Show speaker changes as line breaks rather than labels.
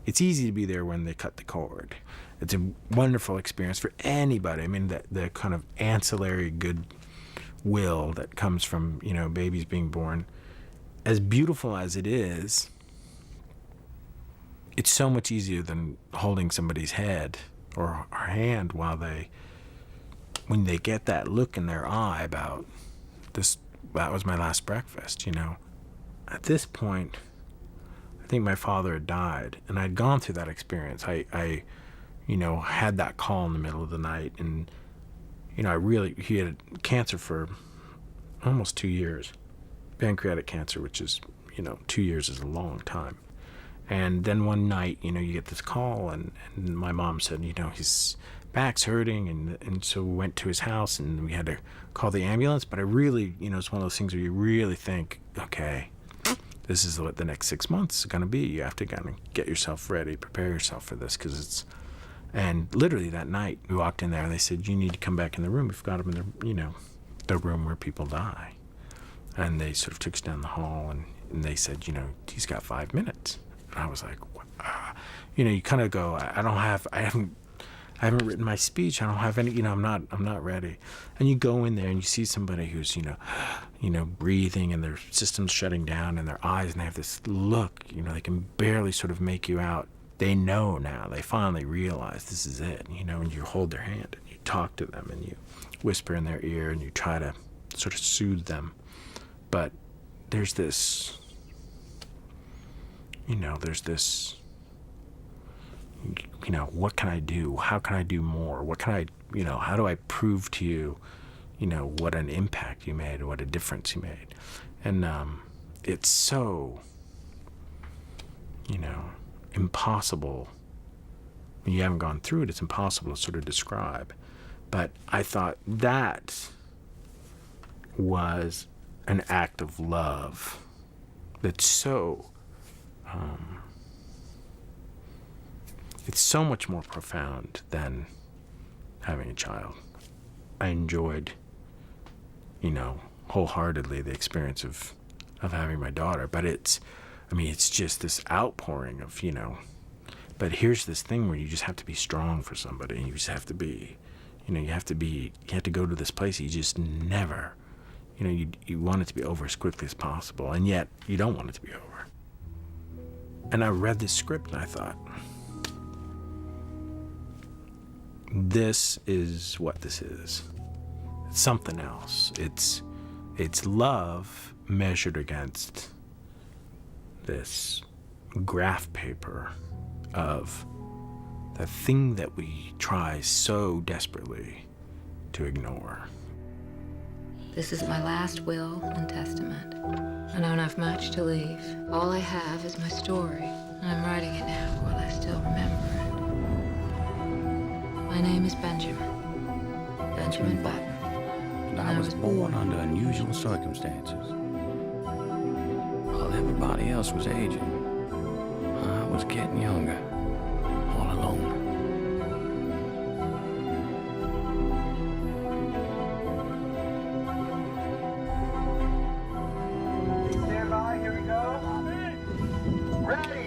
it's easy to be there when they cut the cord. It's a wonderful experience for anybody. I mean, the kind of ancillary goodwill that comes from, babies being born, as beautiful as it is, it's so much easier than holding somebody's head or hand when they get that look in their eye about this, that was my last breakfast, At this point, I think my father had died, and I'd gone through that experience. I had that call in the middle of the night, and, he had cancer for almost 2 years, pancreatic cancer, which is, 2 years is a long time. And then one night, you get this call, and my mom said, his back's hurting, and so we went to his house, and we had to call the ambulance. But I really, it's one of those things where you really think, okay, this is what the next 6 months is going to be. You have to kind of get yourself ready, prepare yourself for this, and literally that night, we walked in there, and they said, you need to come back in the room. We've got him in the room where people die. And they sort of took us down the hall, and they said, he's got 5 minutes. And I was like, you kind of go, I haven't written my speech. I don't have any, I'm not ready. And you go in there and you see somebody who's, breathing, and their system's shutting down, and their eyes, and they have this look, they can barely sort of make you out. They know now. They finally realize this is it, and you hold their hand and you talk to them and you whisper in their ear and you try to sort of soothe them. But there's this, what can I do? How can I do more? What can I, how do I prove to you, what an impact you made, what a difference you made? And it's so, impossible. When you haven't gone through it, it's impossible to sort of describe. But I thought that was an act of love that's so, it's so much more profound than having a child. I enjoyed, wholeheartedly the experience of having my daughter, but it's just this outpouring of, but here's this thing where you just have to be strong for somebody. You just have to be, you have to go to this place you just never, you want it to be over as quickly as possible, and yet you don't want it to be over. And I read this script and I thought, this is what this is. It's something else. It's love measured against this graph paper of the thing that we try so desperately to ignore.
This is my last will and testament. I don't have much to leave. All I have is my story, and I'm writing it now while I still remember it. My name is Benjamin Button.
And I was born under unusual circumstances. While everybody else was aging, I was getting younger, all alone.
Stand by, here we go. Ready.